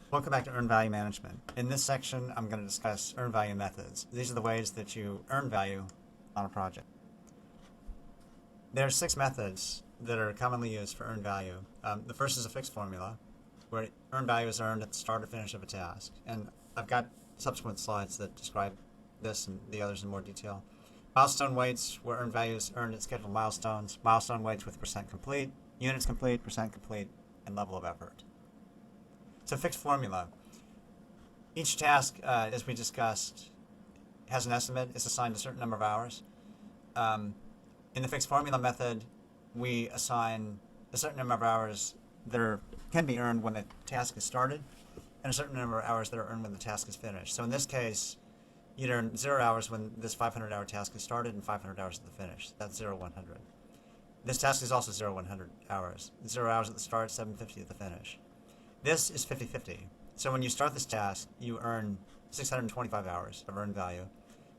Welcome back to Earned Value Management. In this section, I'm going to discuss earned value methods. These are the ways that you earn value on a project. There are 6 methods that are commonly used for earned value. The first is a fixed formula, where earned value is earned at the start or finish of a task. And I've got subsequent slides that describe this and the others in more detail. Milestone weights, where earned value is earned at scheduled milestones. Milestone weights with percent complete, units complete, percent complete, and level of effort. It's a fixed formula. Each task, as we discussed, has an estimate. It's assigned a certain number of hours. In the fixed formula method, we assign a certain number of hours that can be earned when the task is started, and a certain number of hours that are earned when the task is finished. So in this case, you'd earn 0 hours when this 500-hour task is started and 500 hours at the finish. That's 0, 100. This task is also 0, 100 hours. 0 hours at the start, 750 at the finish. This is 50-50. So when you start this task, you earn 625 hours of earned value.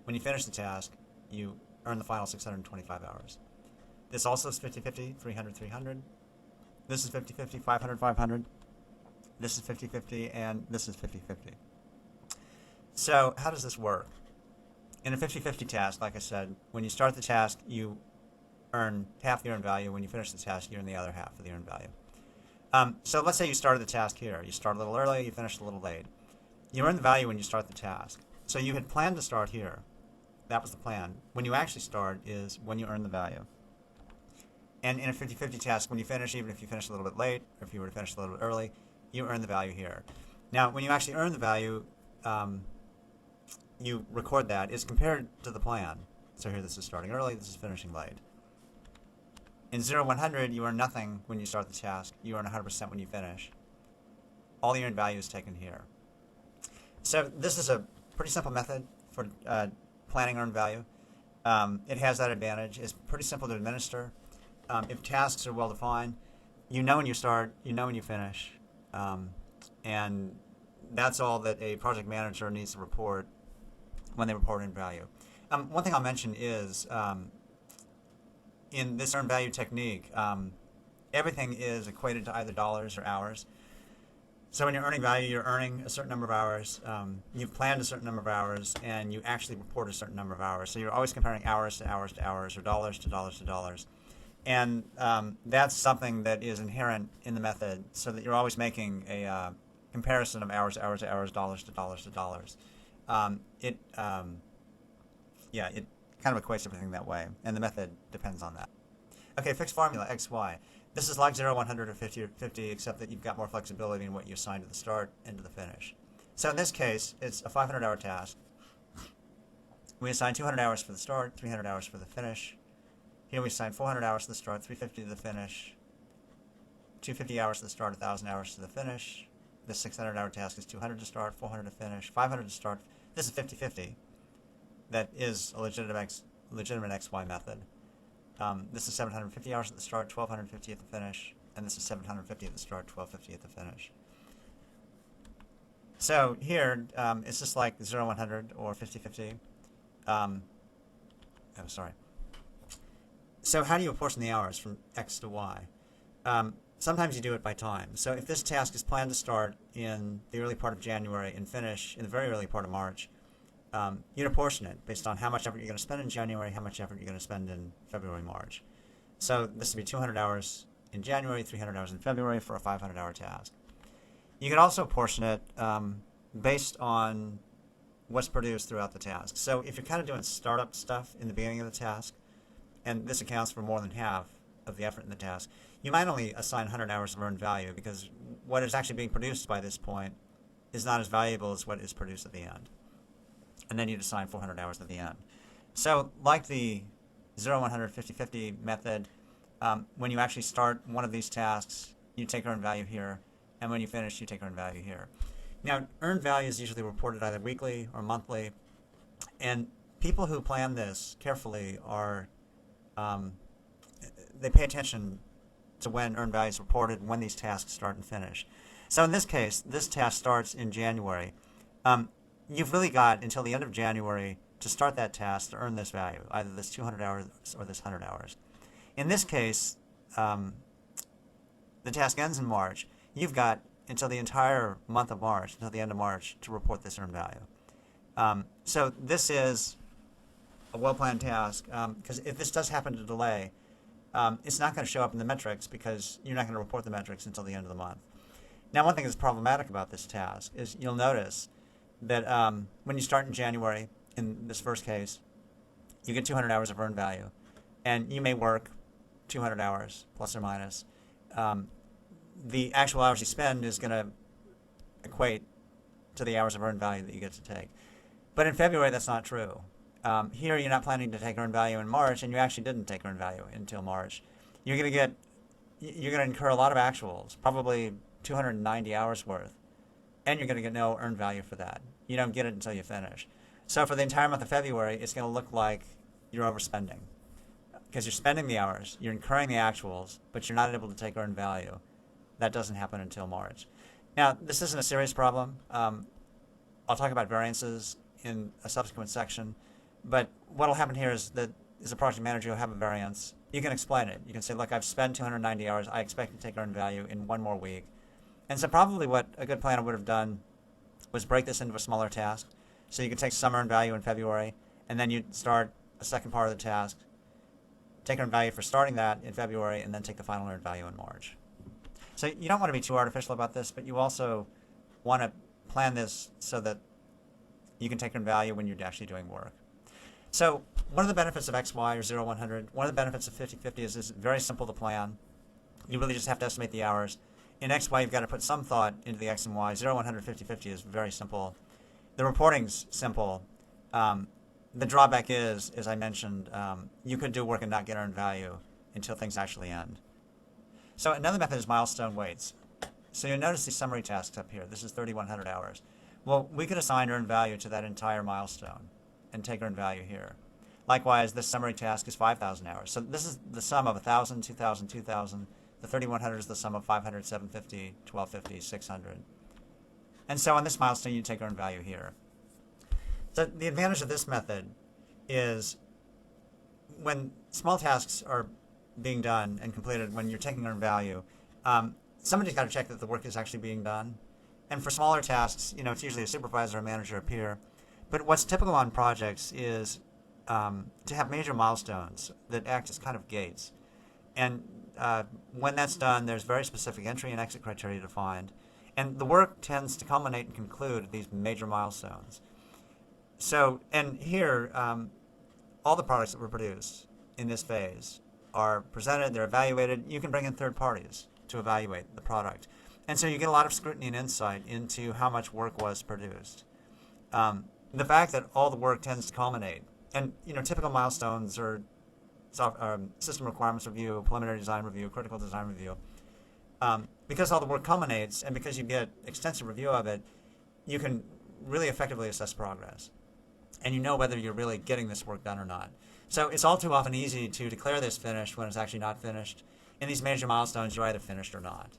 When you finish the task, you earn the final 625 hours. This also is 50-50, 300-300. This is 50-50, 500-500. This is 50-50, and this is 50-50. So how does this work? In a 50-50 task, like I said, when you start the task, you earn half the earned value. When you finish the task, you earn the other half of the earned value. So let's say you started the task here. You start a little early, you finish a little late. You earn the value when you start the task. So you had planned to start here. That was the plan. When you actually start is when you earn the value. And in a 50-50 task, when you finish, even if you finish a little bit late, or if you were to finish a little bit early, you earn the value here. Now, when you actually earn the value, you record that. It's compared to the plan. So here this is starting early, this is finishing late. In 0, 100, you earn nothing when you start the task. You earn 100% when you finish. All the earned value is taken here. So this is a pretty simple method for planning earned value. It has that advantage. It's pretty simple to administer. If tasks are well defined, you know when you start, you know when you finish. And that's all that a project manager needs to report when they report earned value. One thing I'll mention is in this earned value technique, everything is equated to either dollars or hours. So when you're earning value, you're earning a certain number of hours, you've planned a certain number of hours, and you actually report a certain number of hours. So you're always comparing hours to hours to hours, or dollars to dollars to dollars. And that's something that is inherent in the method, so that you're always making a comparison of hours to hours to hours, dollars to dollars to dollars. It kind of equates everything that way, and the method depends on that. Okay, fixed formula, X, Y. This is like 0, 100, or 50, or 50, except that you've got more flexibility in what you assign to the start and to the finish. So in this case, it's a 500-hour task. We assign 200 hours for the start, 300 hours for the finish. Here we assign 400 hours to the start, 350 to the finish, 250 hours to the start, 1,000 hours to the finish. This 600-hour task is 200 to start, 400 to finish, 500 to start. This is 50-50. That is a legitimate XY method. This is 750 hours at the start, 1,250 at the finish, and this is 750 at the start, 1,250 at the finish. So here, it's just like 0, 100 or 50-50. So how do you apportion the hours from X to Y? Sometimes you do it by time. So if this task is planned to start in the early part of January and finish in the very early part of March, you'd apportion it based on how much effort you're going to spend in January, how much effort you're going to spend in February, March. So this would be 200 hours in January, 300 hours in February for a 500-hour task. You can also apportion it based on what's produced throughout the task. So if you're kind of doing startup stuff in the beginning of the task, and this accounts for more than half of the effort in the task, you might only assign 100 hours of earned value because what is actually being produced by this point is not as valuable as what is produced at the end. And then you'd assign 400 hours at the end. So like the 0, 100, 50-50 method, when you actually start one of these tasks, you take earned value here, and when you finish, you take earned value here. Now, earned value is usually reported either weekly or monthly, and people who plan this carefully are, they pay attention to when earned value is reported and when these tasks start and finish. So in this case, this task starts in January. You've really got until the end of January to start that task to earn this value, either this 200 hours or this 100 hours. In this case, the task ends in March. You've got until the entire month of March, until the end of March, to report this earned value. So this is a well-planned task, because if this does happen to delay, it's not going to show up in the metrics because you're not going to report the metrics until the end of the month. Now, one thing that's problematic about this task is you'll notice that when you start in January, in this first case, you get 200 hours of earned value, and you may work 200 hours, plus or minus. The actual hours you spend is going to equate to the hours of earned value that you get to take. But in February, that's not true. Here, you're not planning to take earned value in March, and you actually didn't take earned value until March. You're going to incur a lot of actuals, probably 290 hours worth, and you're going to get no earned value for that. You don't get it until you finish. So for the entire month of February, it's going to look like you're overspending because you're spending the hours, you're incurring the actuals, but you're not able to take earned value. That doesn't happen until March. Now, this isn't a serious problem. I'll talk about variances in a subsequent section, but what will happen here is that as a project manager, you'll have a variance. You can explain it. You can say, look, I've spent 290 hours. I expect to take earned value in one more week. And so probably what a good planner would have done was break this into a smaller task. So you could take some earned value in February, and then you'd start a second part of the task, take earned value for starting that in February, and then take the final earned value in March. So you don't want to be too artificial about this, but you also want to plan this so that you can take earned value when you're actually doing work. So one of the benefits of XY or 0, 100, one of the benefits of 50-50 is it's very simple to plan. You really just have to estimate the hours. In XY, you've got to put some thought into the X and Y. 0, 100, 50-50 is very simple. The reporting's simple. The drawback is, as I mentioned, you could do work and not get earned value until things actually end. So another method is milestone weights. So you'll notice these summary tasks up here. This is 3,100 hours. Well, we could assign earned value to that entire milestone and take earned value here. Likewise, this summary task is 5,000 hours. So this is the sum of 1,000, 2,000, 2,000. The 3,100 is the sum of 500, 750, 1,250, 600. And so on this milestone, you take earned value here. So the advantage of this method is when small tasks are being done and completed, when you're taking earned value, somebody's got to check that the work is actually being done. And for smaller tasks, it's usually a supervisor, a manager, a peer. But what's typical on projects is to have major milestones that act as kind of gates. And when that's done, there's very specific entry and exit criteria defined. And the work tends to culminate and conclude at these major milestones. So, and here, all the products that were produced in this phase are presented, they're evaluated. You can bring in third parties to evaluate the product. And so you get a lot of scrutiny and insight into how much work was produced. The fact that all the work tends to culminate, and typical milestones are system requirements review, preliminary design review, critical design review. Because all the work culminates and because you get extensive review of it, you can really effectively assess progress. And you know whether you're really getting this work done or not. So it's all too often easy to declare this finished when it's actually not finished. In these major milestones, you're either finished or not.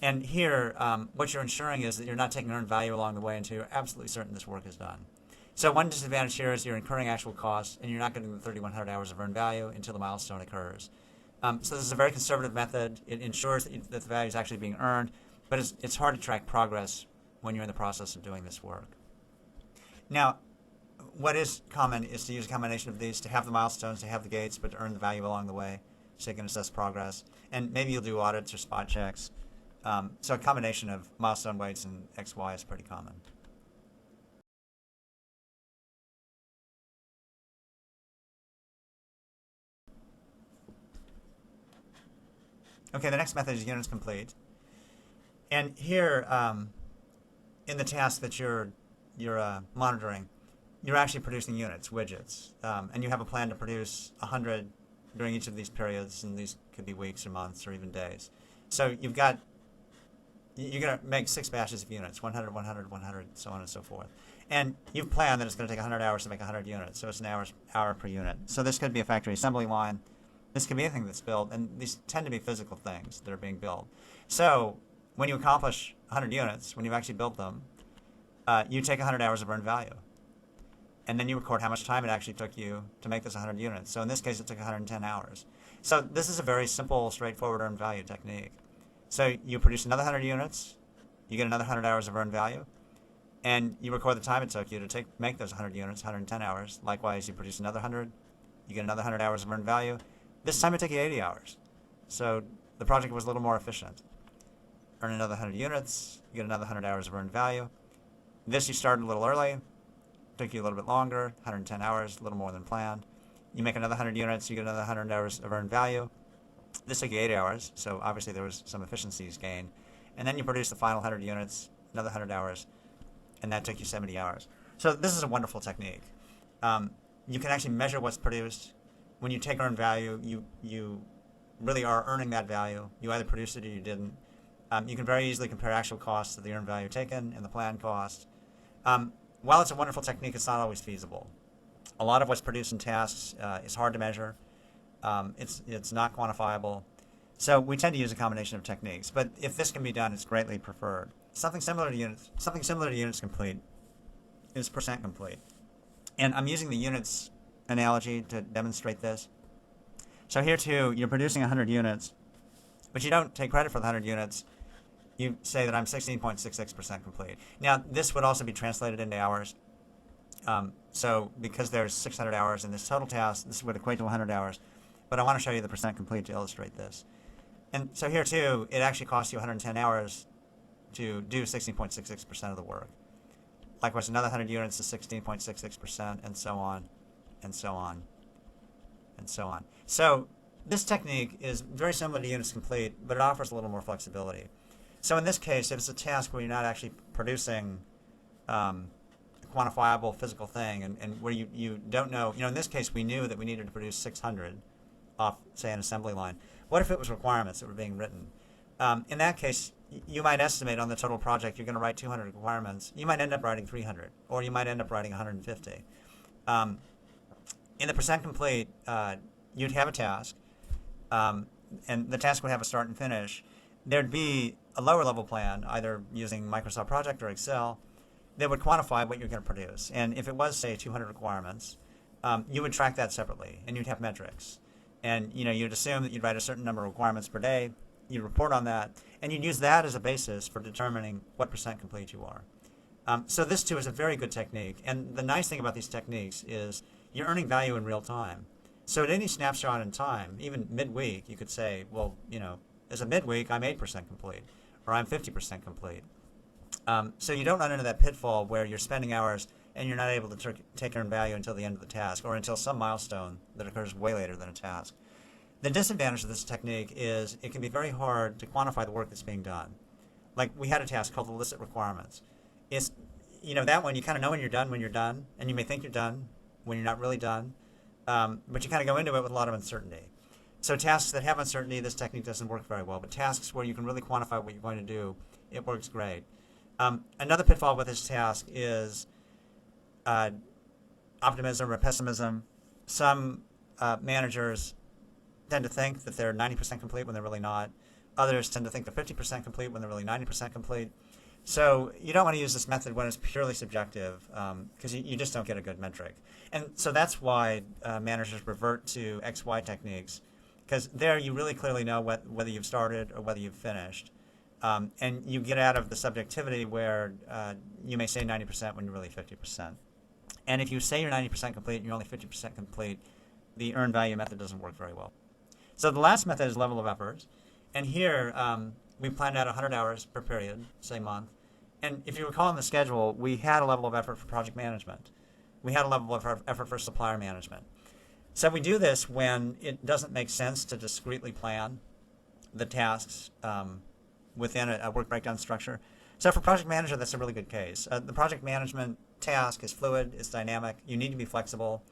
And here, what you're ensuring is that you're not taking earned value along the way until you're absolutely certain this work is done. So one disadvantage here is you're incurring actual costs, and you're not getting the 3,100 hours of earned value until the milestone occurs. So this is a very conservative method. It ensures that the value is actually being earned, but it's hard to track progress when you're in the process of doing this work. Now, what is common is to use a combination of these, to have the milestones, to have the gates, but to earn the value along the way so you can assess progress. And maybe you'll do audits or spot checks. So a combination of milestone weights and XY is pretty common. Okay, the next method is units complete. And here, in the task that you're monitoring, you're actually producing units, widgets, and you have a plan to produce 100 during each of these periods, and these could be weeks or months or even days. So you're going to make 6 batches of units, 100, 100, 100, so on and so forth. And you've planned that it's going to take 100 hours to make 100 units, so it's an hour per unit. So this could be a factory assembly line. This could be anything that's built, and these tend to be physical things that are being built. So when you accomplish 100 units, when you've actually built them, you take 100 hours of earned value. And then you record how much time it actually took you to make this 100 units. So in this case, it took 110 hours. So this is a very simple, straightforward earned value technique. So you produce another 100 units, you get another 100 hours of earned value, and you record the time it took you to make those 100 units, 110 hours. Likewise, you produce another 100, you get another 100 hours of earned value. This time it took you 80 hours. So the project was a little more efficient. Earn another 100 units, you get another 100 hours of earned value. This you started a little early, took you a little bit longer, 110 hours, a little more than planned. You make another 100 units, you get another 100 hours of earned value. This took you 80 hours, so obviously there was some efficiencies gained. And then you produce the final 100 units, another 100 hours, and that took you 70 hours. So this is a wonderful technique. You can actually measure what's produced. When you take earned value, you really are earning that value. You either produced it or you didn't. You can very easily compare actual costs to the earned value taken and the planned cost. While it's a wonderful technique, it's not always feasible. A lot of what's produced in tasks is hard to measure. It's not quantifiable. So we tend to use a combination of techniques. But if this can be done, it's greatly preferred. Something similar to units complete is percent complete. And I'm using the units analogy to demonstrate this. So here too, you're producing 100 units, but you don't take credit for the 100 units. You say that I'm 16.66% complete. Now, this would also be translated into hours. So because there's 600 hours in this total task, this would equate to 100 hours. But I want to show you the percent complete to illustrate this. And so here too, it actually costs you 110 hours to do 16.66% of the work. Likewise, another 100 units is 16.66%, and so on, and so on, and so on. So this technique is very similar to units complete, but it offers a little more flexibility. So in this case, if it's a task where you're not actually producing a quantifiable physical thing, and where you don't know, in this case, we knew that we needed to produce 600 off, say, an assembly line. What if it was requirements that were being written? In that case, you might estimate on the total project you're going to write 200 requirements. You might end up writing 300, or you might end up writing 150. In the percent complete, you'd have a task, and the task would have a start and finish. There'd be a lower level plan, either using Microsoft Project or Excel, that would quantify what you're going to produce. And if it was, say, 200 requirements, you would track that separately, and you'd have metrics. And you'd assume that you'd write a certain number of requirements per day. You'd report on that, and you'd use that as a basis for determining what percent complete you are. So this too is a very good technique. And the nice thing about these techniques is you're earning value in real time. So at any snapshot in time, even midweek, you could say, well, as a midweek, I'm 8% complete, or I'm 50% complete. So you don't run into that pitfall where you're spending hours and you're not able to take earned value until the end of the task, or until some milestone that occurs way later than a task. The disadvantage of this technique is it can be very hard to quantify the work that's being done. Like we had a task called elicit requirements. It's, that one you kind of know when you're done, and you may think you're done when you're not really done, but you kind of go into it with a lot of uncertainty. So tasks that have uncertainty, this technique doesn't work very well, but tasks where you can really quantify what you're going to do, it works great. Another pitfall with this task is optimism or pessimism. Some managers tend to think that they're 90% complete when they're really not. Others tend to think they're 50% complete when they're really 90% complete. So you don't want to use this method when it's purely subjective, because you just don't get a good metric. And so that's why managers revert to XY techniques, because there you really clearly know whether you've started or whether you've finished. And you get out of the subjectivity where you may say 90% when you're really 50%. And if you say you're 90% complete and you're only 50% complete, the earned value method doesn't work very well. So the last method is level of effort. And here we planned out 100 hours per period, say month. And if you recall in the schedule, we had a level of effort for project management. We had a level of effort for supplier management. So we do this when it doesn't make sense to discretely plan the tasks within a work breakdown structure. So for project manager, that's a really good case. The project management task is fluid, it's dynamic. You need to be flexible.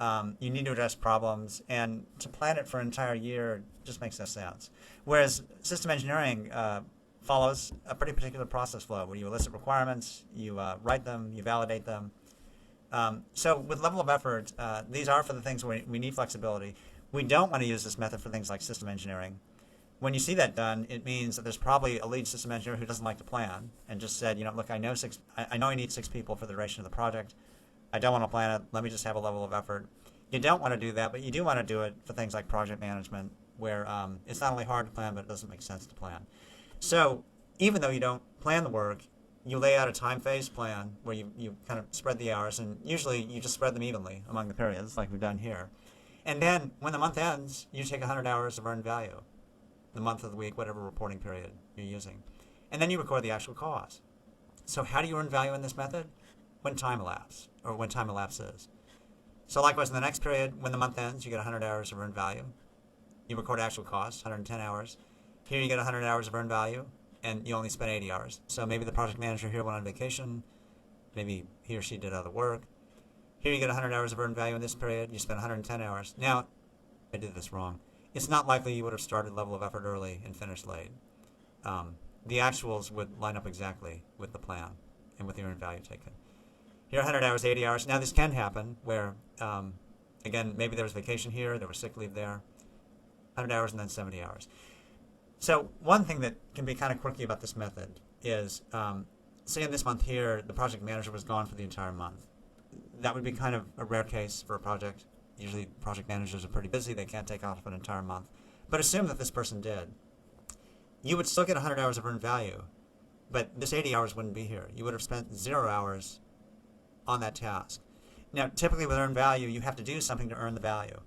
You need to address problems, and to plan it for an entire year just makes no sense. Whereas system engineering follows a pretty particular process flow where you elicit requirements, you write them, you validate them. So with level of effort, these are for the things where we need flexibility. We don't want to use this method for things like system engineering. When you see that done, it means that there's probably a lead system engineer who doesn't like to plan and just said, look, I know I need 6 people for the duration of the project. I don't want to plan it. Let me just have a level of effort. You don't want to do that, but you do want to do it for things like project management, where it's not only hard to plan, but it doesn't make sense to plan. So even though you don't plan the work, you lay out a time phase plan where you kind of spread the hours, and usually you just spread them evenly among the periods like we've done here. And then when the month ends, you take 100 hours of earned value, the month of the week, whatever reporting period you're using. And then you record the actual cost. So how do you earn value in this method? When time elapses, or when time elapses. So likewise, in the next period, when the month ends, you get 100 hours of earned value. You record actual cost, 110 hours. Here you get 100 hours of earned value, and you only spent 80 hours. So maybe the project manager here went on vacation. Maybe he or she did other work. Here you get 100 hours of earned value in this period. You spent 110 hours. Now, I did this wrong. It's not likely you would have started level of effort early and finished late. The actuals would line up exactly with the plan and with the earned value taken. Here, 100 hours, 80 hours. Now, this can happen where, again, maybe there was vacation here, there was sick leave there. 100 hours and then 70 hours. So one thing that can be kind of quirky about this method is, say in this month here, the project manager was gone for the entire month. That would be kind of a rare case for a project. Usually project managers are pretty busy. They can't take off an entire month. But assume that this person did. You would still get 100 hours of earned value, but this 80 hours wouldn't be here. You would have spent 0 hours on that task. Now, typically with earned value, you have to do something to earn the value.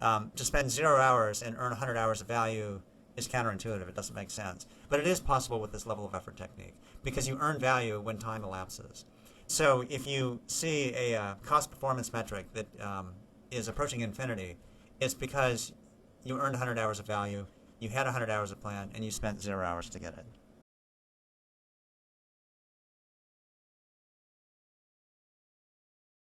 To spend 0 hours and earn 100 hours of value is counterintuitive. It doesn't make sense. But it is possible with this level of effort technique because you earn value when time elapses. So if you see a cost performance metric that is approaching infinity, it's because you earned 100 hours of value, you had 100 hours of plan, and you spent 0 hours to get it.